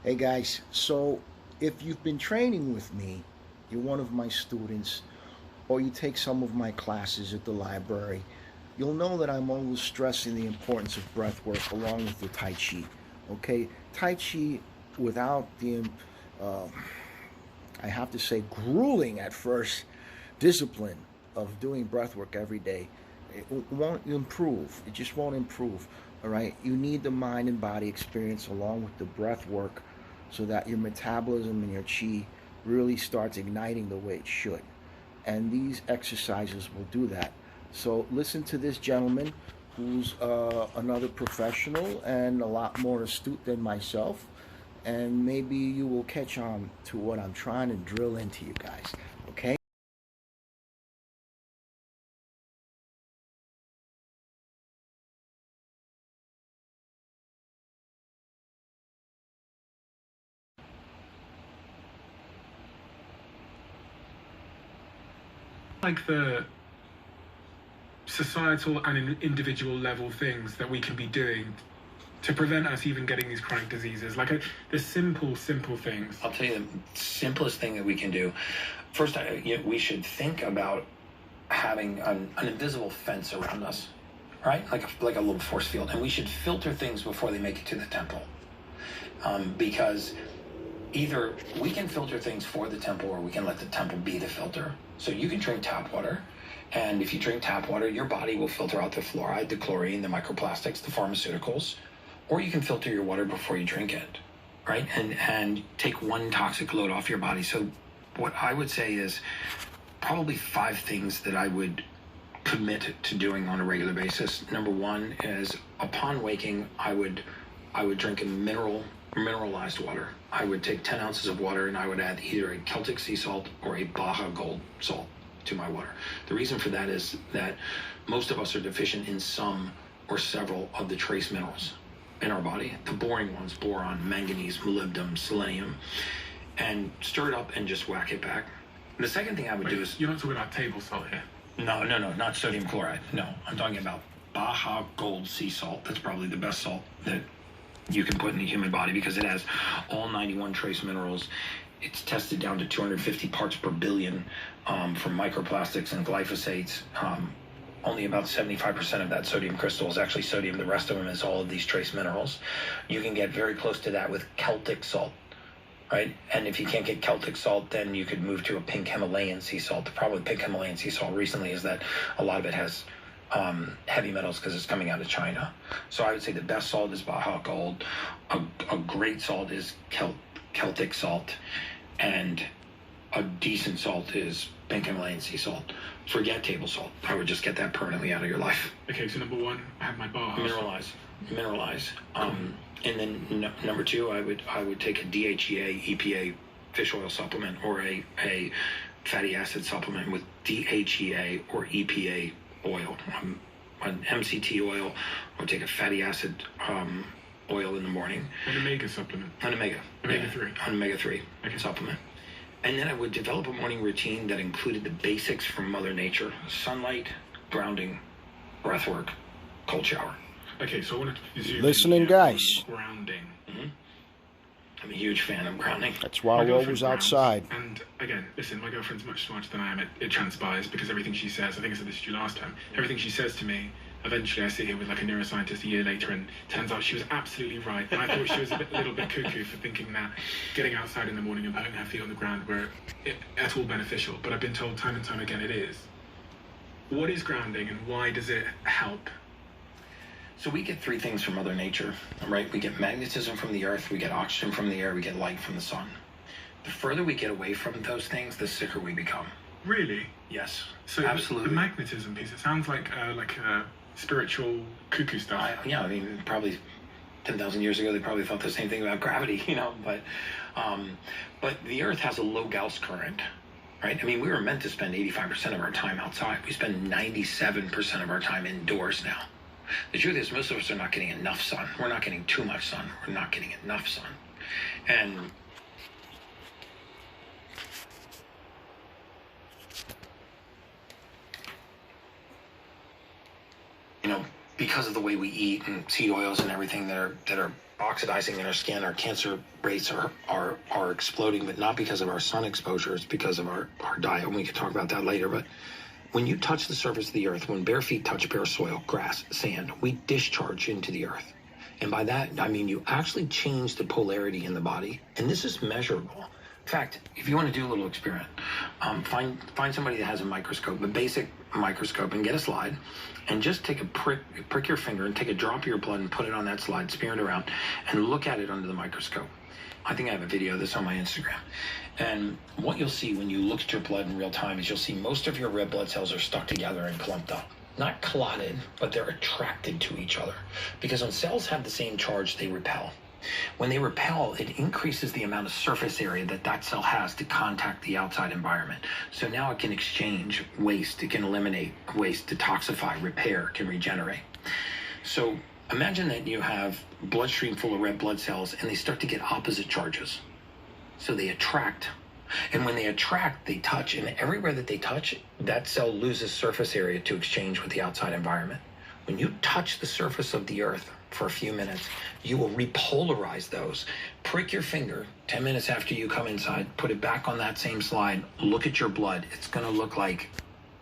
Hey guys, so if you've been training with me, you're one of my students, or you take some of my classes at the library, you'll know that I'm always stressing the importance of breath work along with the Tai Chi. Okay? Tai Chi without the, uh, I have to say, grueling at first discipline of doing breath work every day, it won't improve. It just won't improve. All right? You need the mind and body experience along with the breath work so that your metabolism and your chi really starts igniting the way it should. And these exercises will do that. So listen to this gentleman who's another professional and a lot more astute than myself. And maybe you will catch on to what I'm trying to drill into you guys. Okay? Like the societal and individual level things that we can be doing to prevent us even getting these chronic diseases, like the simple things. I'll tell you the simplest thing that we can do. First, we should think about having an invisible fence around us, right? Like a little force field, and we should filter things before they make it to the temple, because either we can filter things for the temple, or we can let the temple be the filter. So you can drink tap water, and if you drink tap water, your body will filter out the fluoride, the chlorine, the microplastics, the pharmaceuticals, or you can filter your water before you drink it, right? And take one toxic load off your body. So what I would say is probably 5 things that I would commit to doing on a regular basis. Number one is, upon waking, I would drink a mineralized water. I would take 10 ounces of water and I would add either a Celtic sea salt or a Baja Gold salt to my water. The reason for that is that most of us are deficient in some or several of the trace minerals in our body. The boring ones: boron, manganese, molybdenum, selenium. And stir it up and just whack it back. And the second thing I would do is... You're not talking about table salt here? No, not sodium chloride. No, I'm talking about Baja Gold sea salt. That's probably the best salt that you can put in the human body because it has all 91 trace minerals. It's tested down to 250 parts per billion for microplastics and glyphosates. Only about 75% of that sodium crystal is actually sodium. The rest of them is all of these trace minerals. You can get very close to that with Celtic salt, right? And if you can't get Celtic salt, then you could move to a pink Himalayan sea salt. The problem with pink Himalayan sea salt recently is that a lot of it has heavy metals because it's coming out of China. So I would say the best salt is Baja Gold. A great salt is Celtic salt, and a decent salt is pink Himalayan sea salt. Forget table salt. I would just get that permanently out of your life. Okay, so number one, I have my Baja. Mineralize. And then number two, I would take a DHEA, EPA fish oil supplement, or a fatty acid supplement with DHEA or EPA oil, an MCT oil, or take a fatty acid oil in the morning. An omega supplement. An omega. Omega-3. An omega-3 supplement. And then I would develop a morning routine that included the basics from Mother Nature: sunlight, grounding, breath work, cold shower. Okay, so I wanted to zoom Listening, in guys. Grounding. Mm-hmm. I'm a huge fan of grounding. That's why we're always outside. And again, listen, my girlfriend's much smarter than I am. It transpires because everything she says, I think I said this to you last time, everything she says to me, eventually I sit here with like a neuroscientist a year later, and turns out she was absolutely right. And I thought she was a little bit cuckoo for thinking that getting outside in the morning and putting her feet on the ground were at all beneficial. But I've been told time and time again it is. What is grounding and why does it help? So we get 3 things from Mother Nature, right? We get magnetism from the earth, we get oxygen from the air, we get light from the sun. The further we get away from those things, the sicker we become. Really? Yes, So absolutely. the magnetism piece, it sounds like spiritual cuckoo stuff. I mean, probably 10,000 years ago, they probably thought the same thing about gravity, but the earth has a low Gauss current, right? I mean, we were meant to spend 85% of our time outside. We spend 97% of our time indoors now. The truth is, most of us are not getting enough sun. We're not getting too much sun. We're not getting enough sun. And because of the way we eat and seed oils and everything that are oxidizing in our skin. Our cancer rates are exploding, but not because of our sun exposure. It's because of our diet. And we can talk about that later. But when you touch the surface of the earth, when bare feet touch bare soil, grass, sand, we discharge into the earth. And by that, I mean you actually change the polarity in the body. And this is measurable. In fact, if you want to do a little experiment, find somebody that has a microscope, a basic microscope, and get a slide, and just take a prick your finger and take a drop of your blood and put it on that slide, smear it around, and look at it under the microscope. I think I have a video of this on my Instagram. And what you'll see when you look at your blood in real time is you'll see most of your red blood cells are stuck together and clumped up. Not clotted, but they're attracted to each other. Because when cells have the same charge, they repel. When they repel, it increases the amount of surface area that cell has to contact the outside environment. So now it can exchange waste, it can eliminate waste, detoxify, repair, can regenerate. So imagine that you have bloodstream full of red blood cells and they start to get opposite charges. So they attract. And when they attract, they touch, and everywhere that they touch, that cell loses surface area to exchange with the outside environment. When you touch the surface of the earth for a few minutes, you will repolarize those. Prick your finger 10 minutes after you come inside, put it back on that same slide, look at your blood. It's going to look like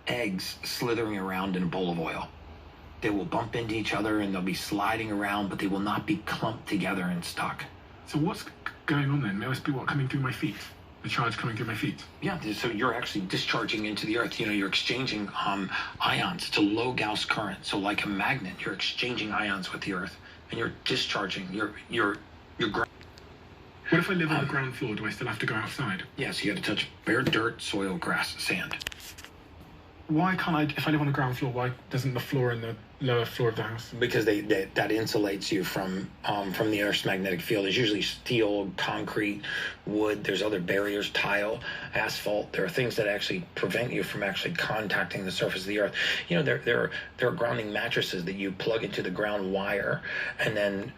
eggs slithering around in a bowl of oil. They will bump into each other and they'll be sliding around, but they will not be clumped together and stuck. So what's going on then? There must be what coming through my feet. The charge coming through my feet. Yeah, so you're actually discharging into the earth. You know, you're exchanging ions to low Gauss current. So like a magnet, you're exchanging ions with the earth, and you're discharging. You're What if I live on the ground floor? Do I still have to go outside? Yes, you got to touch bare dirt, soil, grass, sand. Why can't I? If I live on the ground floor, why doesn't the floor and the lower floor of the house? Because that insulates you from the Earth's magnetic field. There's usually steel, concrete, wood. There's other barriers, tile, asphalt. There are things that actually prevent you from actually contacting the surface of the Earth. You know, there are grounding mattresses that you plug into the ground wire, and then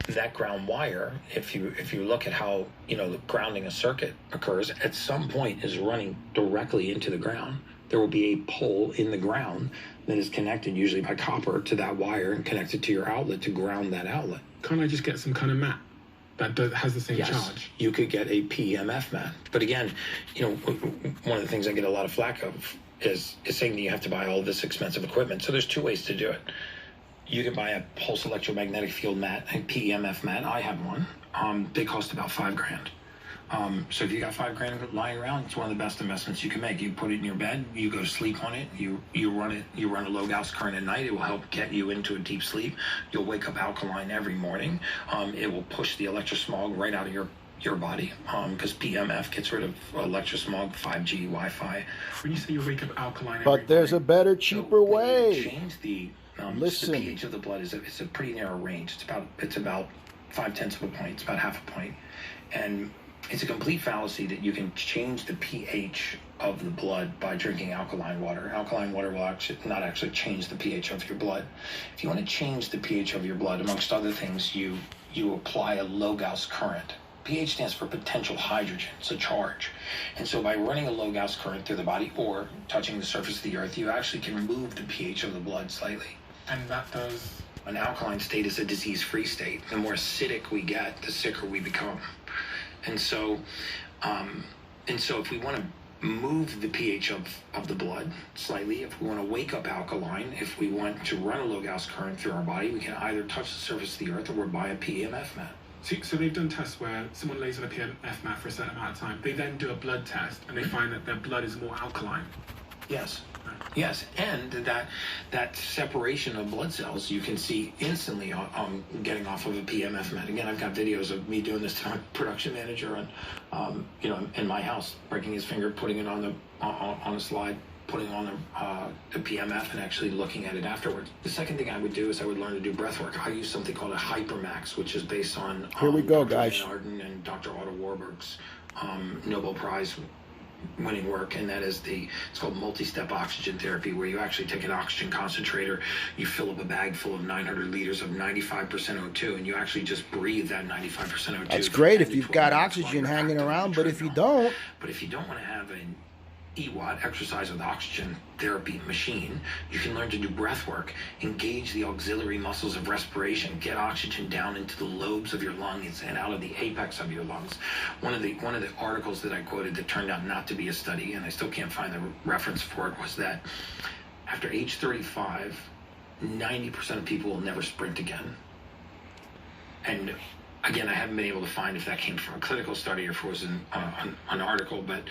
that ground wire, if you look at how the grounding a circuit occurs, at some point is running directly into the ground. There will be a pole in the ground that is connected, usually by copper, to that wire and connected to your outlet to ground that outlet. Can't I just get some kind of mat that has the same charge? You could get a PEMF mat. But again, one of the things I get a lot of flack of is saying that you have to buy all of this expensive equipment. So there's two ways to do it. You can buy a pulse electromagnetic field mat, a PEMF mat. I have one. They cost about $5,000. So if you got $5,000 lying around, it's one of the best investments you can make. You put it in your bed, you go to sleep on it, you run a low Gauss current at night. It will help get you into a deep sleep. You'll wake up alkaline every morning. It will push the electrosmog right out of your body, because PMF gets rid of electrosmog, 5G, Wi-Fi. When you say you wake up alkaline every But there's a morning, better, cheaper way. Change the Listen. The pH of the blood is a pretty narrow range. It's about 0.5 of a point. It's about half a point, and it's a complete fallacy that you can change the pH of the blood by drinking alkaline water. Alkaline water will not actually change the pH of your blood. If you want to change the pH of your blood, amongst other things, you apply a low Gauss current. pH stands for potential hydrogen. It's a charge. And so by running a low Gauss current through the body or touching the surface of the earth, you actually can move the pH of the blood slightly. And that does... An alkaline state is a disease-free state. The more acidic we get, the sicker we become. And so if we want to move the pH of the blood slightly, if we want to wake up alkaline, if we want to run a low Gauss current through our body, we can either touch the surface of the earth or buy a PEMF mat. So they've done tests where someone lays on a PEMF mat for a certain amount of time. They then do a blood test and they find that their blood is more alkaline. Yes. Yes, and that separation of blood cells you can see instantly getting off of a PMF mat. Again, I've got videos of me doing this to my production manager in my house, breaking his finger, putting it on a slide, putting on the PMF, and actually looking at it afterwards. The second thing I would do is I would learn to do breath work. I use something called a Hypermax, which is based on Here we go, Dr. guys. Van Arden and Dr. Otto Warburg's Nobel Prize winning work, and that is it's called multi-step oxygen therapy, where you actually take an oxygen concentrator, you fill up a bag full of 900 liters of 95% O2, and you actually just breathe that 95% O2. That's great if you've got oxygen hanging around, but if you don't... But if you don't want to have EWOT, exercise with oxygen therapy machine, you can learn to do breath work, engage the auxiliary muscles of respiration, get oxygen down into the lobes of your lungs and out of the apex of your lungs. One of the articles that I quoted that turned out not to be a study, and I still can't find the reference for it, was that after age 35, 90% of people will never sprint again. And again, I haven't been able to find if that came from a clinical study or if it was an article, but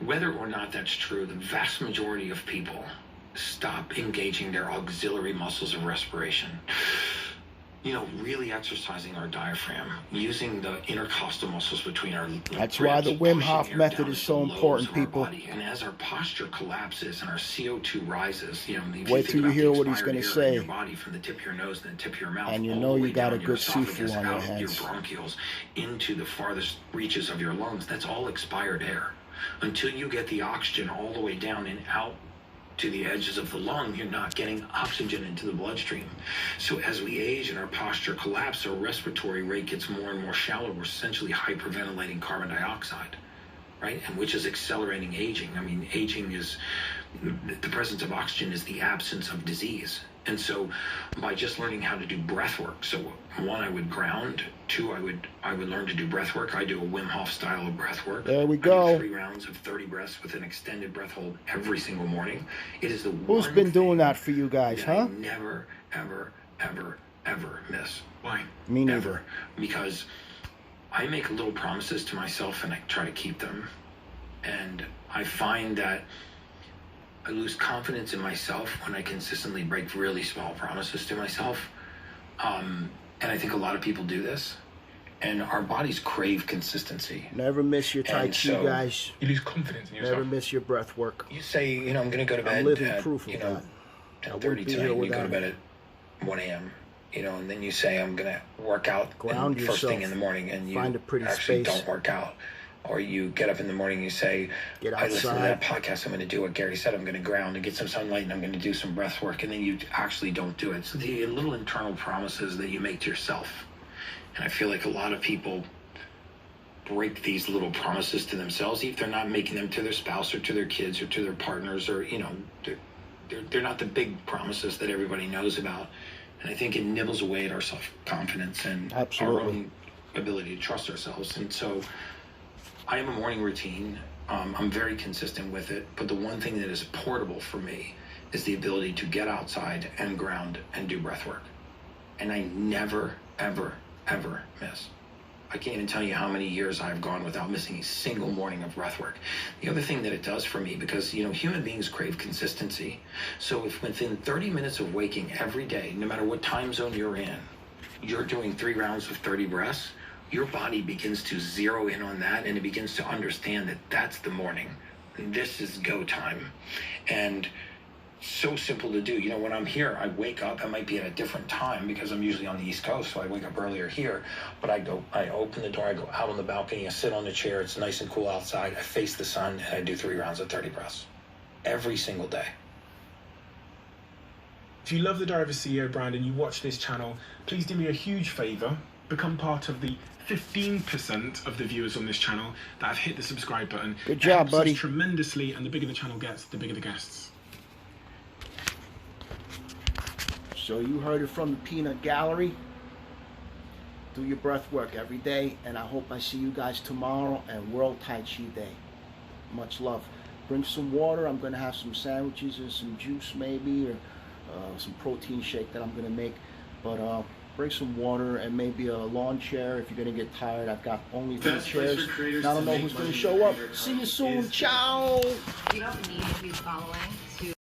whether or not that's true, the vast majority of people stop engaging their auxiliary muscles of respiration. You know, really exercising our diaphragm, using the intercostal muscles between our That's why the Wim Hof method is so important, people. And as our posture collapses and our CO2 rises, you know, wait till you hear what he's going to say. Your body from the tip of your nose and the tip of your mouth, and you know you got a good esophagus, seafood on your out hands. your bronchioles into the farthest reaches of your lungs. That's all expired air. Until you get the oxygen all the way down and out to the edges of the lung, you're not getting oxygen into the bloodstream. So as we age and our posture collapses, our respiratory rate gets more and more shallow. We're essentially hyperventilating carbon dioxide, right? And which is accelerating aging. I mean, aging is, the presence of oxygen is the absence of disease. And so by just learning how to do breath work, so one, I would ground. Two, I would learn to do breath work. I do a Wim Hof style of breath work. There we I go. do 3 rounds of 30 breaths with an extended breath hold every single morning. It is the Who's one been doing thing that for you guys, that I huh? never, ever, ever, ever miss. Why? Me neither. Ever. Because I make little promises to myself and I try to keep them. And I find that I lose confidence in myself when I consistently break really small promises to myself. And I think a lot of people do this. And our bodies crave consistency. Never miss your Tai And Chi, so guys. You lose confidence in yourself. Never miss your breath work. You say, you know, I'm going to go to bed I'm living at, proof of you know, that. I 10:30 wouldn't be tonight, here and you go to without bed it. at 1 a.m., you know, and then you say, I'm going to work out Ground first thing yourself. in the morning, and you Find a pretty actually space. don't work out. Or you get up in the morning and you say, Get I listen to outside. that podcast, I'm going to do what Gary said, I'm going to ground and get some sunlight, and I'm going to do some breath work, and then you actually don't do it. So the little internal promises that you make to yourself. And I feel like a lot of people break these little promises to themselves, if they're not making them to their spouse or to their kids or to their partners, or, you know, they're not the big promises that everybody knows about. And I think it nibbles away at our self-confidence and Absolutely. our own ability to trust ourselves. And so I have a morning routine. I'm very consistent with it. But the one thing that is portable for me is the ability to get outside and ground and do breath work. And I never, ever, ever miss. I can't even tell you how many years I've gone without missing a single morning of breath work. The other thing that it does for me, because, you know, human beings crave consistency. So if within 30 minutes of waking every day, no matter what time zone you're in, you're doing 3 rounds of 30 breaths, your body begins to zero in on that, and it begins to understand that that's the morning. This is go time. And so simple to do. You know, when I'm here, I wake up, I might be at a different time because I'm usually on the East Coast, so I wake up earlier here, but I open the door, I go out on the balcony, I sit on the chair, it's nice and cool outside, I face the sun, and I do 3 rounds of 30 breaths. Every single day. If you love the Diary of a CEO brand and you watch this channel, please do me a huge favor. Become part of the 15% of the viewers on this channel that have hit the subscribe button. Good It job, helps us buddy. tremendously, and the bigger the channel gets, the bigger the guests. So you heard it from the Peanut Gallery. Do your breath work every day, and I hope I see you guys tomorrow and World Tai Chi Day. Much love. Bring some water. I'm going to have some sandwiches and some juice maybe, or some protein shake that I'm going to make. But bring some water and maybe a lawn chair if you're going to get tired. I've got only 3 chairs. I don't know who's going to show up. See you soon. Ciao. You don't need to be following to